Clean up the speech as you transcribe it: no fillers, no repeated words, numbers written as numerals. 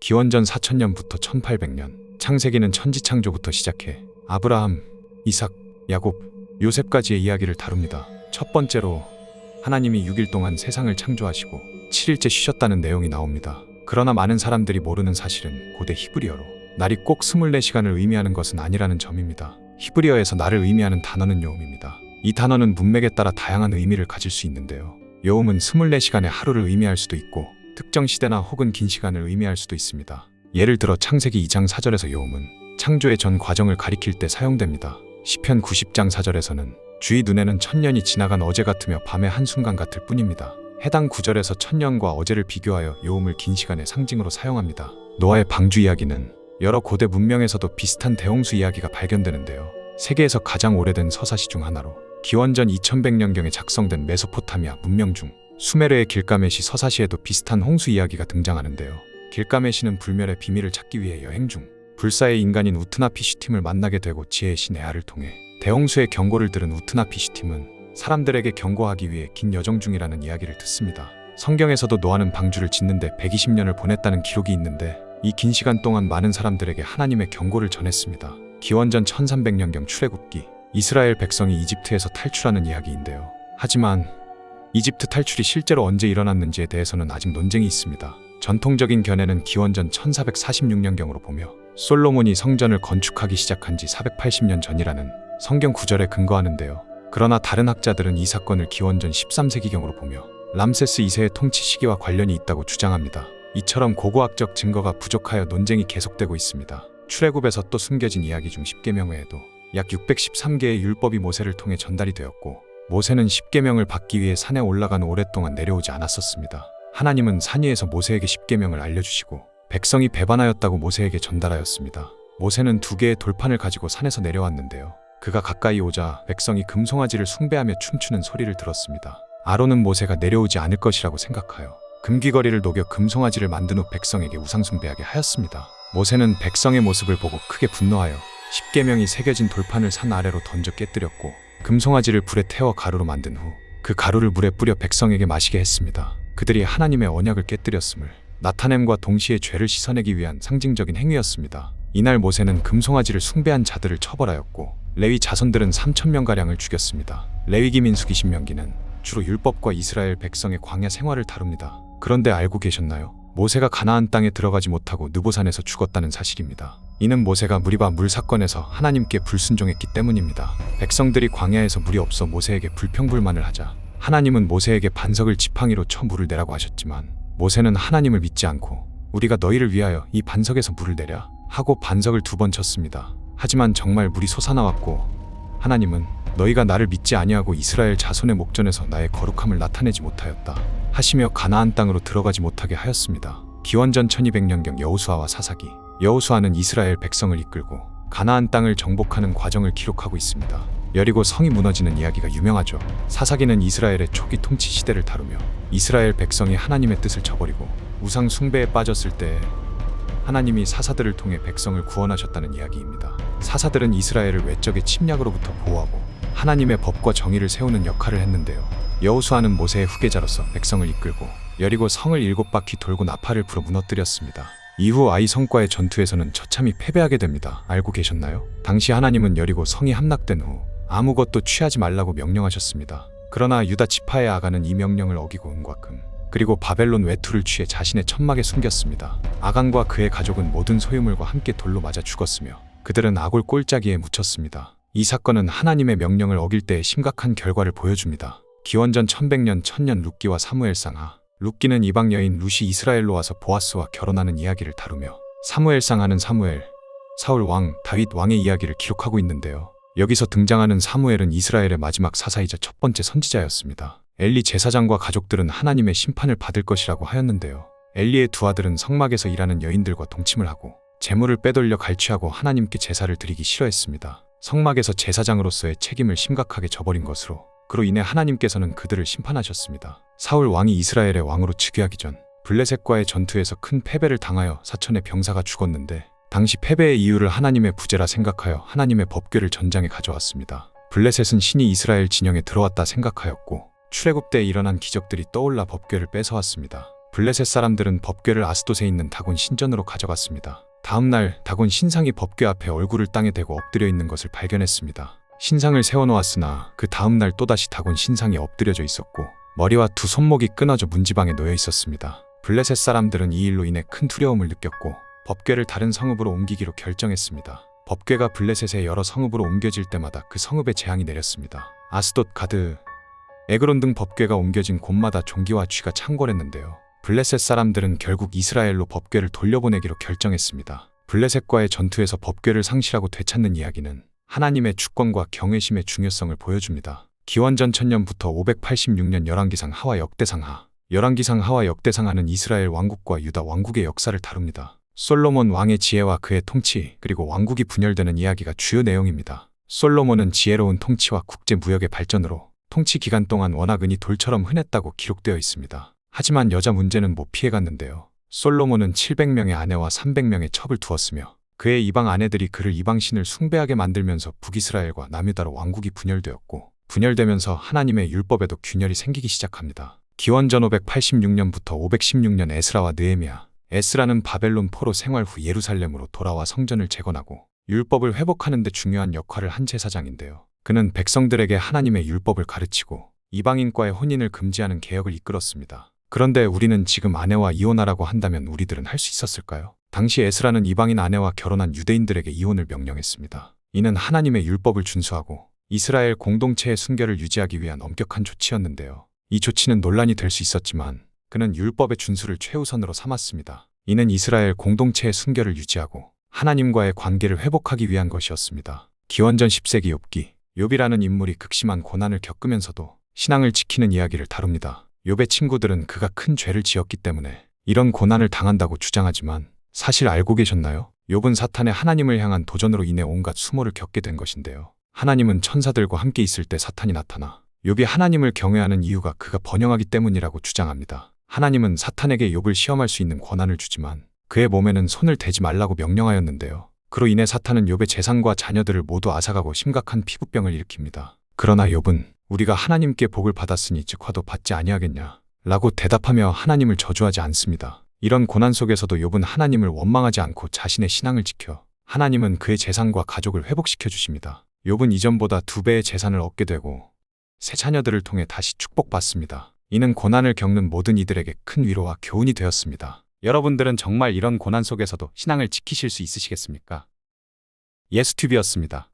기원전 4000년부터 1800년, 창세기는 천지창조부터 시작해 아브라함, 이삭, 야곱, 요셉까지의 이야기를 다룹니다. 첫 번째로 하나님이 6일 동안 세상을 창조하시고 7일째 쉬셨다는 내용이 나옵니다. 그러나 많은 사람들이 모르는 사실은 고대 히브리어로 날이 꼭 24시간을 의미하는 것은 아니라는 점입니다. 히브리어에서 날을 의미하는 단어는 요음입니다. 이 단어는 문맥에 따라 다양한 의미를 가질 수 있는데요. 요음은 24시간의 하루를 의미할 수도 있고 특정 시대나 혹은 긴 시간을 의미할 수도 있습니다. 예를 들어 창세기 2장 4절에서 요음은 창조의 전 과정을 가리킬 때 사용됩니다. 시편 90장 4절에서는 주의 눈에는 천년이 지나간 어제 같으며 밤의 한순간 같을 뿐입니다. 해당 구절에서 천년과 어제를 비교하여 요음을 긴 시간의 상징으로 사용합니다. 노아의 방주 이야기는 여러 고대 문명에서도 비슷한 대홍수 이야기가 발견되는데요. 세계에서 가장 오래된 서사시 중 하나로 기원전 2100년경에 작성된 메소포타미아 문명 중 수메르의 길가메시 서사시에도 비슷한 홍수 이야기가 등장하는데요. 길가메시는 불멸의 비밀을 찾기 위해 여행 중 불사의 인간인 우트나피슈팀을 만나게 되고 지혜의 신 에아를 통해 대홍수의 경고를 들은 우트나피슈팀은 사람들에게 경고하기 위해 긴 여정 중이라는 이야기를 듣습니다. 성경에서도 노아는 방주를 짓는데 120년을 보냈다는 기록이 있는데 이 긴 시간 동안 많은 사람들에게 하나님의 경고를 전했습니다. 기원전 1300년경 출애굽기, 이스라엘 백성이 이집트에서 탈출하는 이야기인데요. 하지만 이집트 탈출이 실제로 언제 일어났는지에 대해서는 아직 논쟁이 있습니다. 전통적인 견해는 기원전 1446년경으로 보며 솔로몬이 성전을 건축하기 시작한 지 480년 전이라는 성경 구절에 근거하는데요. 그러나 다른 학자들은 이 사건을 기원전 13세기경으로 보며 람세스 2세의 통치 시기와 관련이 있다고 주장합니다. 이처럼 고고학적 증거가 부족하여 논쟁이 계속되고 있습니다. 출애굽에서 또 숨겨진 이야기 중 10계명 외에도 약 613개의 율법이 모세를 통해 전달이 되었고 모세는 10계명을 받기 위해 산에 올라가는 오랫동안 내려오지 않았었습니다. 하나님은 산 위에서 모세에게 10계명을 알려주시고 백성이 배반하였다고 모세에게 전달하였습니다. 모세는 2개의 돌판을 가지고 산에서 내려왔는데요. 그가 가까이 오자 백성이 금송아지를 숭배하며 춤추는 소리를 들었습니다. 아론은 모세가 내려오지 않을 것이라고 생각하여 금귀걸이를 녹여 금송아지를 만든 후 백성에게 우상숭배하게 하였습니다. 모세는 백성의 모습을 보고 크게 분노하여 10계명이 새겨진 돌판을 산 아래로 던져 깨뜨렸고 금송아지를 불에 태워 가루로 만든 후 그 가루를 물에 뿌려 백성에게 마시게 했습니다. 그들이 하나님의 언약을 깨뜨렸음을 나타냄과 동시에 죄를 씻어내기 위한 상징적인 행위였습니다. 이날 모세는 금송아지를 숭배한 자들을 처벌하였고 레위 자손들은 3000명가량을 죽였습니다. 레위기, 민수기, 신명기는 주로 율법과 이스라엘 백성의 광야 생활을 다룹니다. 그런데 알고 계셨나요? 모세가 가나안 땅에 들어가지 못하고 느보산에서 죽었다는 사실입니다. 이는 모세가 무리바 물 사건에서 하나님께 불순종했기 때문입니다. 백성들이 광야에서 물이 없어 모세에게 불평불만을 하자 하나님은 모세에게 반석을 지팡이로 쳐 물을 내라고 하셨지만 모세는 하나님을 믿지 않고 우리가 너희를 위하여 이 반석에서 물을 내랴 하고 반석을 2번 쳤습니다. 하지만 정말 물이 솟아나왔고 하나님은 너희가 나를 믿지 아니하고 이스라엘 자손의 목전에서 나의 거룩함을 나타내지 못하였다 하시며 가나안 땅으로 들어가지 못하게 하였습니다. 기원전 1200년경 여호수아와 사사기, 여호수아는 이스라엘 백성을 이끌고 가나안 땅을 정복하는 과정을 기록하고 있습니다. 여리고 성이 무너지는 이야기가 유명하죠. 사사기는 이스라엘의 초기 통치 시대를 다루며 이스라엘 백성이 하나님의 뜻을 저버리고 우상 숭배에 빠졌을 때 하나님이 사사들을 통해 백성을 구원하셨다는 이야기입니다. 사사들은 이스라엘을 외적의 침략으로부터 보호하고 하나님의 법과 정의를 세우는 역할을 했는데요. 여호수아는 모세의 후계자로서 백성을 이끌고 여리고 성을 7바퀴 돌고 나팔을 불어 무너뜨렸습니다. 이후 아이 성과의 전투에서는 처참히 패배하게 됩니다. 알고 계셨나요? 당시 하나님은 여리고 성이 함락된 후 아무것도 취하지 말라고 명령하셨습니다. 그러나 유다 지파의 아간은 이 명령을 어기고 은과 금 그리고 바벨론 외투를 취해 자신의 천막에 숨겼습니다. 아간과 그의 가족은 모든 소유물과 함께 돌로 맞아 죽었으며 그들은 아골 꼴짜기에 묻혔습니다. 이 사건은 하나님의 명령을 어길 때의 심각한 결과를 보여줍니다. 기원전 1100년 천년 룻기와 사무엘상하, 룻기는 이방 여인 룻이 이스라엘로 와서 보아스와 결혼하는 이야기를 다루며 사무엘상하는 사무엘, 사울 왕, 다윗 왕의 이야기를 기록하고 있는데요. 여기서 등장하는 사무엘은 이스라엘의 마지막 사사이자 첫 번째 선지자였습니다. 엘리 제사장과 가족들은 하나님의 심판을 받을 것이라고 하였는데요. 엘리의 2 아들은 성막에서 일하는 여인들과 동침을 하고 재물을 빼돌려 갈취하고 하나님께 제사를 드리기 싫어했습니다. 성막에서 제사장으로서의 책임을 심각하게 저버린 것으로 그로 인해 하나님께서는 그들을 심판하셨습니다. 사울 왕이 이스라엘의 왕으로 즉위하기 전 블레셋과의 전투에서 큰 패배를 당하여 4000의 병사가 죽었는데 당시 패배의 이유를 하나님의 부재라 생각하여 하나님의 법궤를 전장에 가져왔습니다. 블레셋은 신이 이스라엘 진영에 들어왔다 생각하였고 출애굽 때 일어난 기적들이 떠올라 법궤를 뺏어왔습니다. 블레셋 사람들은 법궤를 아스돗에 있는 다곤 신전으로 가져갔습니다. 다음 날 다곤 신상이 법궤 앞에 얼굴을 땅에 대고 엎드려 있는 것을 발견했습니다. 신상을 세워놓았으나 그 다음 날 또다시 다곤 신상이 엎드려져 있었고 머리와 두 손목이 끊어져 문지방에 놓여 있었습니다. 블레셋 사람들은 이 일로 인해 큰 두려움을 느꼈고 법궤를 다른 성읍으로 옮기기로 결정했습니다. 법궤가 블레셋의 여러 성읍으로 옮겨질 때마다 그 성읍에 재앙이 내렸습니다. 아스돗, 가드, 에그론 등 법궤가 옮겨진 곳마다 종기와 쥐가 창궐했는데요. 블레셋 사람들은 결국 이스라엘로 법궤를 돌려보내기로 결정했습니다. 블레셋과의 전투에서 법궤를 상실하고 되찾는 이야기는 하나님의 주권과 경외심의 중요성을 보여줍니다. 기원전 1000년부터 586년 열왕기상 하와 역대상 하. 열왕기상 하와 역대상 하는 이스라엘 왕국과 유다 왕국의 역사를 다룹니다. 솔로몬 왕의 지혜와 그의 통치, 그리고 왕국이 분열되는 이야기가 주요 내용입니다. 솔로몬은 지혜로운 통치와 국제 무역의 발전으로 통치 기간 동안 워낙 은이 돌처럼 흔했다고 기록되어 있습니다. 하지만 여자 문제는 못 피해갔는데요. 솔로몬은 700명의 아내와 300명의 첩을 두었으며 그의 이방 아내들이 그를 이방신을 숭배하게 만들면서 북이스라엘과 남유다로 왕국이 분열되었고, 분열되면서 하나님의 율법에도 균열이 생기기 시작합니다. 기원전 586년부터 516년 에스라와 느헤미야. 에스라는 바벨론 포로 생활 후 예루살렘으로 돌아와 성전을 재건하고 율법을 회복하는 데 중요한 역할을 한 제사장인데요. 그는 백성들에게 하나님의 율법을 가르치고 이방인과의 혼인을 금지하는 개혁을 이끌었습니다. 그런데 우리는 지금 아내와 이혼하라고 한다면 우리들은 할 수 있었을까요? 당시 에스라는 이방인 아내와 결혼한 유대인들에게 이혼을 명령했습니다. 이는 하나님의 율법을 준수하고 이스라엘 공동체의 순결을 유지하기 위한 엄격한 조치였는데요. 이 조치는 논란이 될 수 있었지만 그는 율법의 준수를 최우선으로 삼았습니다. 이는 이스라엘 공동체의 순결을 유지하고 하나님과의 관계를 회복하기 위한 것이었습니다. 기원전 10세기 욥기. 욥이라는 인물이 극심한 고난을 겪으면서도 신앙을 지키는 이야기를 다룹니다. 욥의 친구들은 그가 큰 죄를 지었기 때문에 이런 고난을 당한다고 주장하지만 사실 알고 계셨나요? 욥은 사탄의 하나님을 향한 도전으로 인해 온갖 수모를 겪게 된 것인데요. 하나님은 천사들과 함께 있을 때 사탄이 나타나 욥이 하나님을 경외하는 이유가 그가 번영하기 때문이라고 주장합니다. 하나님은 사탄에게 욥을 시험할 수 있는 권한을 주지만 그의 몸에는 손을 대지 말라고 명령하였는데요. 그로 인해 사탄은 욥의 재산과 자녀들을 모두 앗아가고 심각한 피부병을 일으킵니다. 그러나 욥은 우리가 하나님께 복을 받았으니 즉 화도 받지 아니하겠냐 라고 대답하며 하나님을 저주하지 않습니다. 이런 고난 속에서도 욥은 하나님을 원망하지 않고 자신의 신앙을 지켜 하나님은 그의 재산과 가족을 회복시켜 주십니다. 욥은 이전보다 2배의 재산을 얻게 되고 새 자녀들을 통해 다시 축복받습니다. 이는 고난을 겪는 모든 이들에게 큰 위로와 교훈이 되었습니다. 여러분들은 정말 이런 고난 속에서도 신앙을 지키실 수 있으시겠습니까? 예수튜브였습니다.